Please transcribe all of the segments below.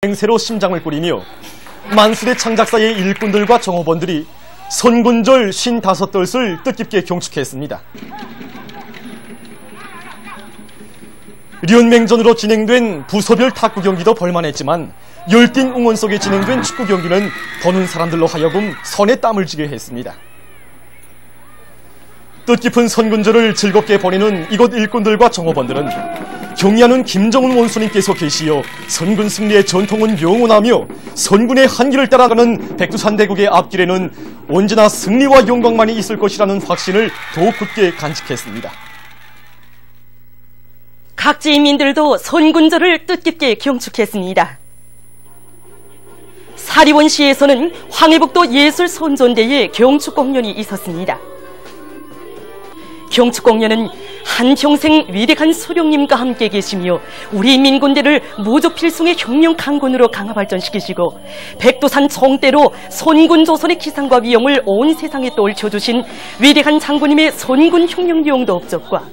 행세로 심장을 꾸리며 만수대 창작사의 일꾼들과 정호번들이 선군절 55떫을 뜻깊게 경축했습니다. 련맹전으로 진행된 부서별 탁구 경기도 볼만했지만 열띤 응원 속에 진행된 축구 경기는 보는 사람들로 하여금 손에 땀을 쥐게 했습니다. 뜻깊은 선군절을 즐겁게 보내는 이곳 일꾼들과 정호번들은 경의하는 김정은 원수님께서 계시어 선군 승리의 전통은 영원하며 선군의 한길을 따라가는 백두산대국의 앞길에는 언제나 승리와 영광만이 있을 것이라는 확신을 더욱 굳게 간직했습니다. 각지 인민들도 선군절을 뜻깊게 경축했습니다. 사리원시에서는 황해북도 예술선전대에 경축공연이 있었습니다. 경축공연은 한평생 위대한 소령님과 함께 계시며 우리 민군대를 무적필승의 혁명 강군으로 강화 발전시키시고 백두산 정대로 선군조선의 기상과 위엄을 온 세상에 떨쳐주신 위대한 장군님의 선군혁명용도 업적과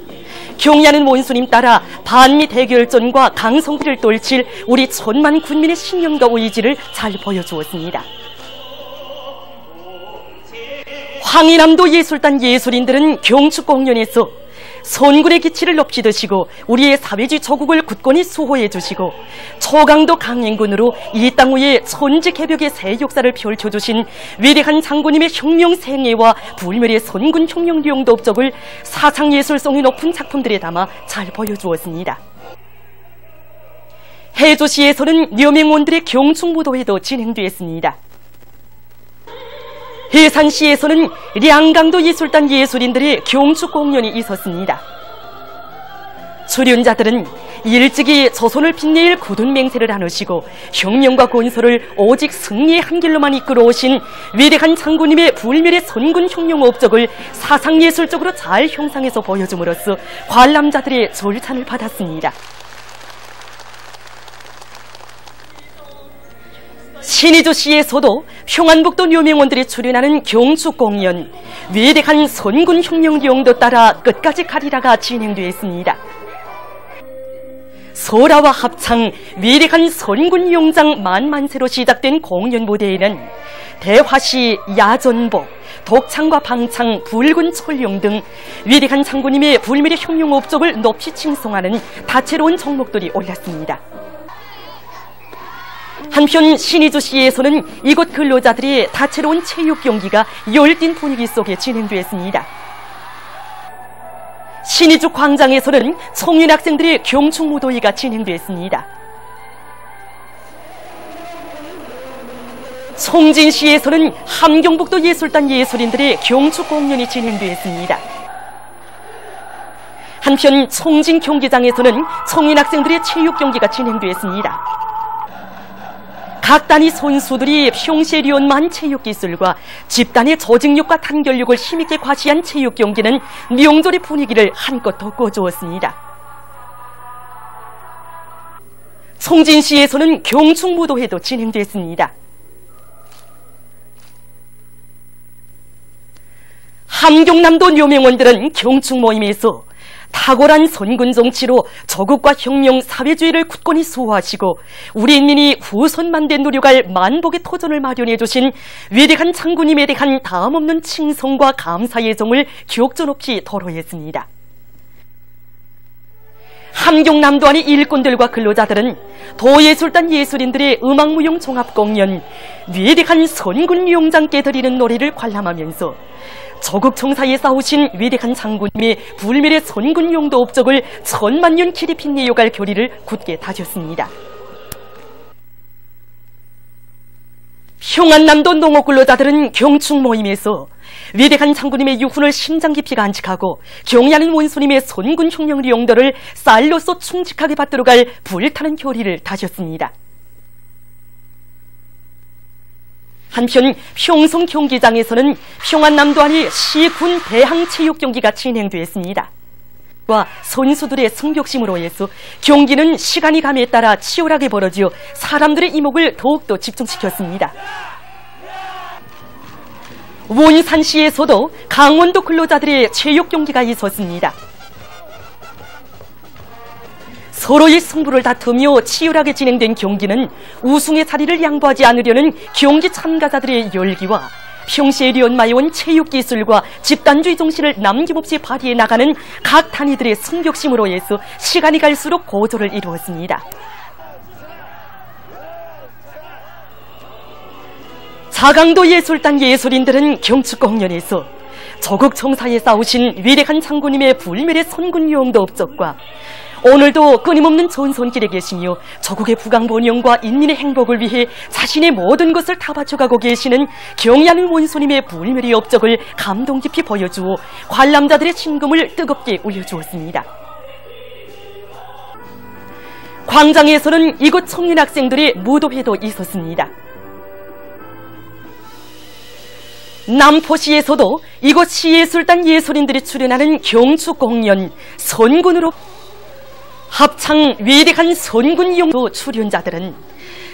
경의하는 원수님 따라 반미 대결전과 강성기를 떨칠 우리 천만 군민의 신념과 의지를 잘 보여주었습니다. 황해남도 예술단 예술인들은 경축공연에서 선군의 기치를 높이드시고 우리의 사회주의 조국을 굳건히 수호해 주시고 초강도 강행군으로 이 땅 위에 천지개벽의 새 역사를 펼쳐주신 위대한 장군님의 혁명 생애와 불멸의 선군 혁명용도 업적을 사상예술성이 높은 작품들에 담아 잘 보여주었습니다. 해조시에서는 려맹원들의 경축무도회도 진행되었습니다. 해산시에서는 량강도 예술단 예술인들의 경축공연이 있었습니다. 출연자들은 일찍이 조선을 빛낼 굳은 맹세를 나누시고 혁명과 건설을 오직 승리의 한 길로만 이끌어오신 위대한 장군님의 불멸의 선군 혁명 업적을 사상예술적으로 잘 형상해서 보여줌으로써 관람자들의 절찬을 받았습니다. 신의주시에서도 평안북도 려맹원들이 출연하는 경축공연 위대한 선군혁명기용도 따라 끝까지 가리라가 진행되었습니다. 설화와 합창 위대한 선군용장 만만세로 시작된 공연 무대에는 대화시, 야전복, 독창과 방창, 붉은 철룡 등 위대한 장군님의 불멸의 혁명 업적을 높이 칭송하는 다채로운 종목들이 올랐습니다. 한편 신의주시에서는 이곳 근로자들의 다채로운 체육 경기가 열띤 분위기 속에 진행되었습니다. 신의주 광장에서는 청년 학생들의 경축무도회가 진행되었습니다. 송진시에서는 함경북도 예술단 예술인들의 경축공연이 진행되었습니다. 한편 청진 경기장에서는 청년 학생들의 체육 경기가 진행되었습니다. 각 단위 선수들이 평시련만 체육기술과 집단의 조직력과 단결력을 힘있게 과시한 체육 경기는 명절의 분위기를 한껏 돋궈주었습니다. 송진시에서는 경축무도회도 진행됐습니다. 함경남도 려맹원들은 경축 모임에서 탁월한 선군 정치로 조국과 혁명, 사회주의를 굳건히 수호하시고 우리 인민이 후손만대 누려갈 만복의 토전을 마련해 주신 위대한 장군님에 대한 다음없는 칭송과 감사의 정을 기억조 높이 토로했습니다. 함경남도 안의 일꾼들과 근로자들은 도예술단 예술인들의 음악무용 종합공연 위대한 선군용장께 드리는 노래를 관람하면서 조국 청사에 싸우신 위대한 장군님의 불멸의 선군용도 업적을 천만년 길이 빛내어갈 결의를 굳게 다졌습니다. 평안남도 농업근로자들은 경축 모임에서 위대한 장군님의 유훈을 심장 깊이 간직하고 경의하는 원수님의 선군혁명 용도를 쌀로서 충직하게 받들어갈 불타는 결의를 다졌습니다. 한편 평성 경기장에서는 평안남도 안의 시군 대항 체육 경기가 진행되었습니다. 와 선수들의 승격심으로 해서 경기는 시간이 감에 따라 치열하게 벌어지어 사람들의 이목을 더욱더 집중시켰습니다. 원산시에서도 강원도 근로자들의 체육 경기가 있었습니다. 서로의 승부를 다투며 치열하게 진행된 경기는 우승의 자리를 양보하지 않으려는 경기 참가자들의 열기와 평시에 연마해온 체육기술과 집단주의 정신을 남김없이 발휘해 나가는 각 단위들의 승격심으로 해서 시간이 갈수록 고조를 이루었습니다. 자강도 예술단 예술인들은 경축공연에서 조국 청사에 싸우신 위대한 장군님의 불멸의 선군용도 업적과 오늘도 끊임없는 전손길에 계시며 조국의 부강번영과 인민의 행복을 위해 자신의 모든 것을 다 바쳐가고 계시는 경의하는 원소님의 불멸의 업적을 감동 깊이 보여주어 관람자들의 심금을 뜨겁게 울려주었습니다. 광장에서는 이곳 청년 학생들의 무도회도 있었습니다. 남포시에서도 이곳 시예술단 예술인들이 출연하는 경축공연 선군으로 합창 위대한 선군용도 출연자들은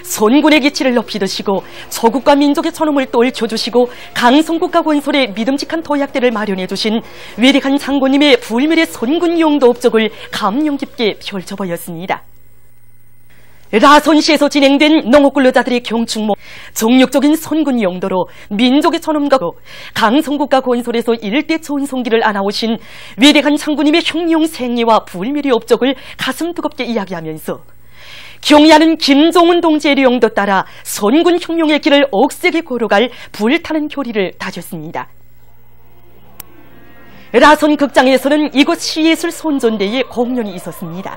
선군의 기치를 높이 드시고 조국과 민족의 존엄을 떨쳐주시고 강성국가 건설에 믿음직한 도약대를 마련해 주신 위대한 장군님의 불멸의 선군용도 업적을 감명 깊게 펼쳐보였습니다. 라선시에서 진행된 농업근로자들의 경축모 정력적인 선군 용도로 민족의 존엄과 강성국가 건설에서 일대 전성기를 안아오신 위대한 장군님의 혁명 생애와 불멸의 업적을 가슴 뜨겁게 이야기하면서 경의하는 김정은 동지의 용도 따라 선군 혁명의 길을 억세게 걸어갈 불타는 교리를 다졌습니다. 라선 극장에서는 이곳 시예술 선전대회 공연이 있었습니다.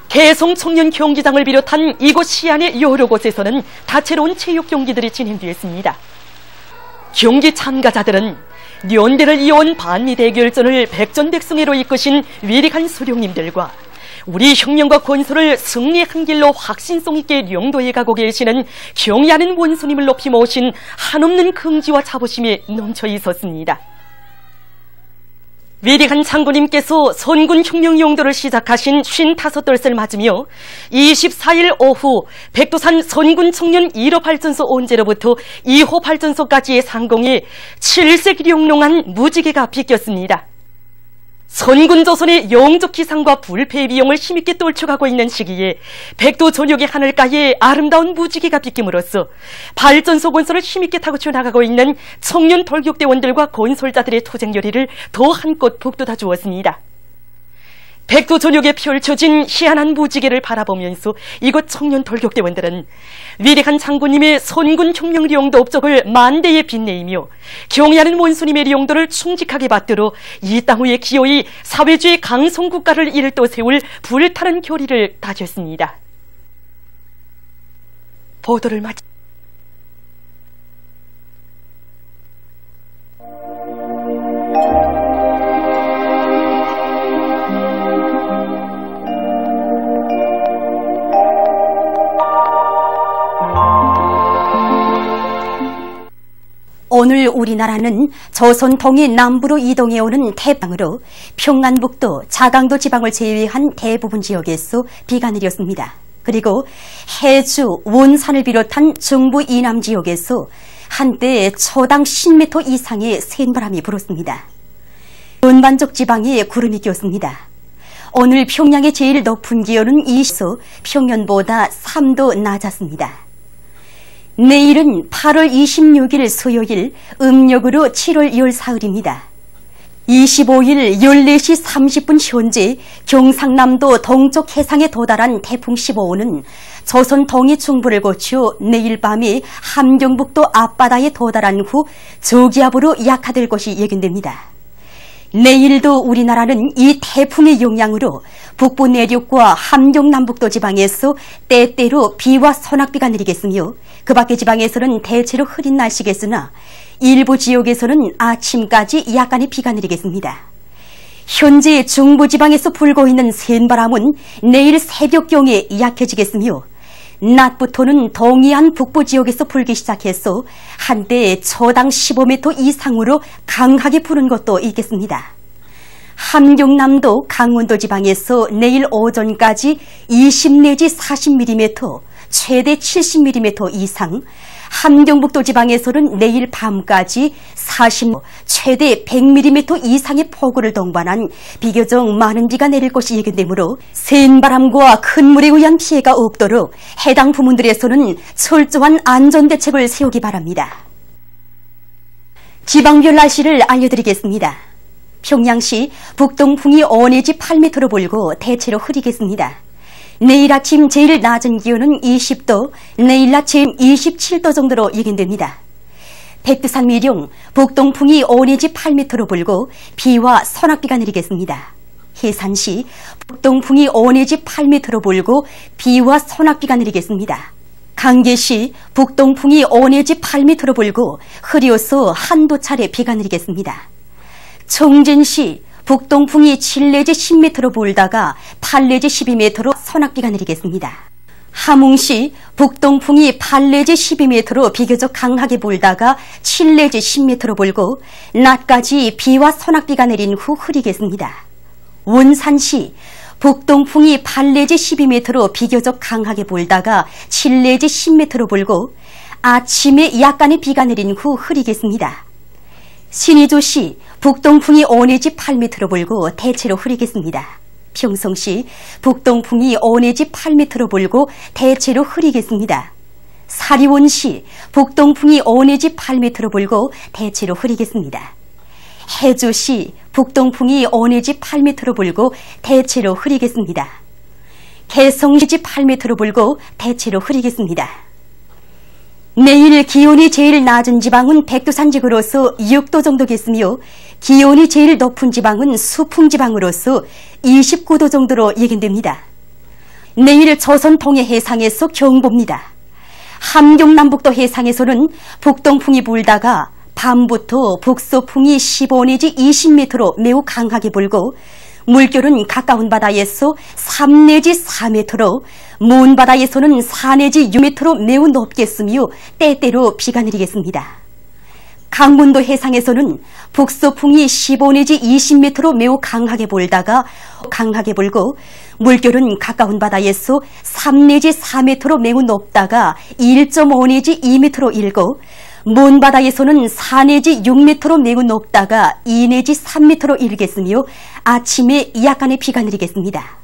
개성 청년 경기장을 비롯한 이곳 시안의 여러 곳에서는 다채로운 체육 경기들이 진행되었습니다. 경기 참가자들은 연대를 이어온 반미 대결전을 백전백승으로 이끄신 위대한 수령님들과 우리 혁명과 건설을 승리의 한 길로 확신성 있게 용도해 가고 계시는 경의하는 원수님을 높이 모신 한없는 긍지와 자부심에 넘쳐 있었습니다. 위대한 장군님께서 선군 혁명 용도를 시작하신 55돌을 맞으며 24일 오후 백두산 선군 청년 1호 발전소 온제로부터 2호 발전소까지의 상공에 7세기 영롱한 무지개가 비꼈습니다. 선군 조선의 영적 기상과 불패의 비용을 힘있게 떨쳐가고 있는 시기에 백도 전역의 하늘가에 아름다운 무지개가 비킴으로써 발전소 건설을 힘있게 타고 나가고 있는 청년 돌격대원들과 건설자들의 투쟁 열의를 더 한껏 북돋아 주었습니다. 백도 전역에 펼쳐진 희한한 무지개를 바라보면서 이곳 청년 돌격대원들은 위대한 장군님의 선군 혁명 용도 업적을 만대에 빛내이며 경의하는 원수님의 용도를 충직하게 받들어 이 땅 위에 기어이 사회주의 강성국가를 일떠 세울 불타는 교리를 다졌습니다. 보도를 마치 오늘 우리나라는 조선 통일 남부로 이동해오는 태풍으로 평안북도, 자강도 지방을 제외한 대부분 지역에서 비가 내렸습니다. 그리고 해주, 원산을 비롯한 중부 이남 지역에서 한때 초당 10m 이상의 센바람이 불었습니다. 전반적 지방에 구름이 꼈습니다. 오늘 평양의 제일 높은 기온은 20도, 평년보다 3도 낮았습니다. 내일은 8월 26일 수요일, 음력으로 7월 14일입니다. 25일 14시 30분 현재 경상남도 동쪽 해상에 도달한 태풍 15호는 조선 동해 중부를 거쳐 내일 밤에 함경북도 앞바다에 도달한 후 저기압으로 약화될 것이 예견됩니다. 내일도 우리나라는 이 태풍의 영향으로 북부 내륙과 함경 남북도 지방에서 때때로 비와 소낙비가 내리겠으며 그 밖의 지방에서는 대체로 흐린 날씨겠으나 일부 지역에서는 아침까지 약간의 비가 내리겠습니다. 현재 중부지방에서 불고 있는 센바람은 내일 새벽경에 약해지겠으며 낮부터는 동해안 북부 지역에서 불기 시작해서 한때 초당 15m 이상으로 강하게 부는 것도 있겠습니다. 함경남도, 강원도 지방에서 내일 오전까지 20 내지 40mm, 최대 70mm 이상, 함경북도 지방에서는 내일 밤까지 40mm, 최대 100mm 이상의 폭우를 동반한 비교적 많은 비가 내릴 것이 예견되므로 센 바람과 큰 물에 의한 피해가 없도록 해당 부문들에서는 철저한 안전대책을 세우기 바랍니다. 지방별 날씨를 알려드리겠습니다. 평양시 북동풍이 5 내지 8m로 불고 대체로 흐리겠습니다. 내일 아침 제일 낮은 기온은 20도, 내일 낮 제일 27도 정도로 예견됩니다. 백두산 미룡 북동풍이 5 내지 8m로 불고 비와 소낙비가 내리겠습니다. 해산시 북동풍이 5 내지 8m로 불고 비와 소낙비가 내리겠습니다. 강계시 북동풍이 5 내지 8m로 불고 흐려서 한두 차례 비가 내리겠습니다. 청진시 북동풍이 7 내지 10m로 불다가 8 내지 12m로 소낙비가 내리겠습니다. 함흥시 북동풍이 8 내지 12m로 비교적 강하게 불다가 7 내지 10m로 불고 낮까지 비와 소낙비가 내린 후 흐리겠습니다. 원산시 북동풍이 8 내지 12m로 비교적 강하게 불다가 7 내지 10m로 불고 아침에 약간의 비가 내린 후 흐리겠습니다. 신의주시 북동풍이 5 내지 8m로 불고 대체로 흐리겠습니다. 평성시 북동풍이 5 내지 8m로 불고 대체로 흐리겠습니다. 사리원시 북동풍이 5 내지 8m로 불고 대체로 흐리겠습니다. 해주시 북동풍이 5 내지 8m로 불고 대체로 흐리겠습니다. 개성시 8m로 불고 대체로 흐리겠습니다. 내일 기온이 제일 낮은 지방은 백두산지구로서 6도 정도겠으며 기온이 제일 높은 지방은 수풍지방으로서 29도 정도로 예견됩니다. 내일 조선 동해 해상에서 경보입니다. 함경남북도 해상에서는 북동풍이 불다가 밤부터 북서풍이 15 내지 20m로 매우 강하게 불고 물결은 가까운 바다에서 3 내지 4m로 먼 바다에서는 4 내지 6m로 매우 높겠으며 때때로 비가 내리겠습니다. 강원도 해상에서는 북서풍이 15 내지 20m로 매우 강하게 불다가 강하게 불고 물결은 가까운 바다에서 3 내지 4m로 매우 높다가 1.5 내지 2m로 일고 먼 바다에서는 4 내지 6m로 매우 높다가 2 내지 3m로 일겠으며 아침에 약간의 비가 내리겠습니다.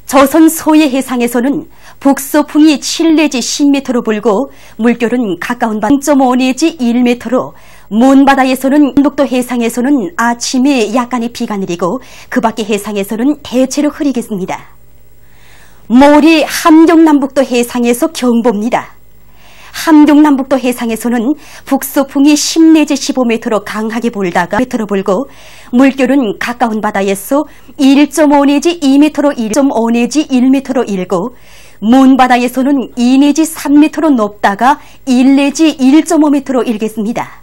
조선 서해 해상에서는 북서풍이 7 내지 10m로 불고 물결은 가까운 바다 0.5 내지 1m로 먼 바다에서는 남북도 해상에서는 아침에 약간의 비가 내리고 그 밖의 해상에서는 대체로 흐리겠습니다. 모레 함경남북도 해상에서 경보입니다. 함경남북도 해상에서는 북서풍이 10 내지 15m로 강하게 불다가 10m로 불고 물결은 가까운 바다에서 1.5 내지 2m로 1.5 내지 1m로 일고 먼 바다에서는 2 내지 3m로 높다가 1 내지 1.5m로 일겠습니다.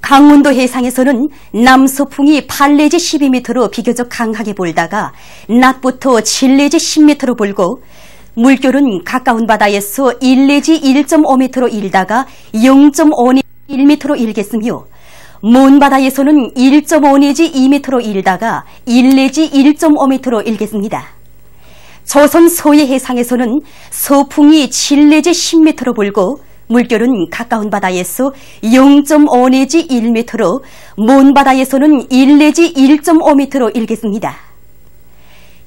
강원도 해상에서는 남서풍이 8 내지 12m로 비교적 강하게 불다가 낮부터 7 내지 10m로 불고 물결은 가까운 바다에서 1 내지 1.5m로 일다가 0.5 내지 1m로 일겠으며 먼 바다에서는 1.5 내지 2m로 일다가 1 내지 1.5m로 일겠습니다. 조선 서해 해상에서는 서풍이 7 내지 10m로 불고 물결은 가까운 바다에서 0.5 내지 1m로 먼 바다에서는 1 내지 1.5m로 일겠습니다.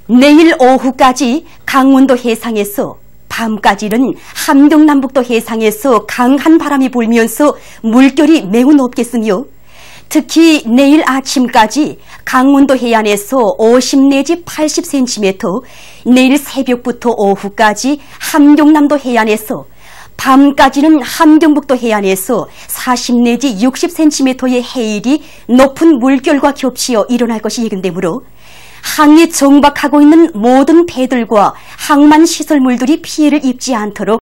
내일 오후까지 강원도 해상에서 밤까지는 함경남북도 해상에서 강한 바람이 불면서 물결이 매우 높겠으며 특히 내일 아침까지 강원도 해안에서 50 내지 80cm, 내일 새벽부터 오후까지 함경남도 해안에서 밤까지는 함경북도 해안에서 40 내지 60cm의 해일이 높은 물결과 겹치어 일어날 것이 예견되므로 항해 정박하고 있는 모든 배들과 항만 시설물들이 피해를 입지 않도록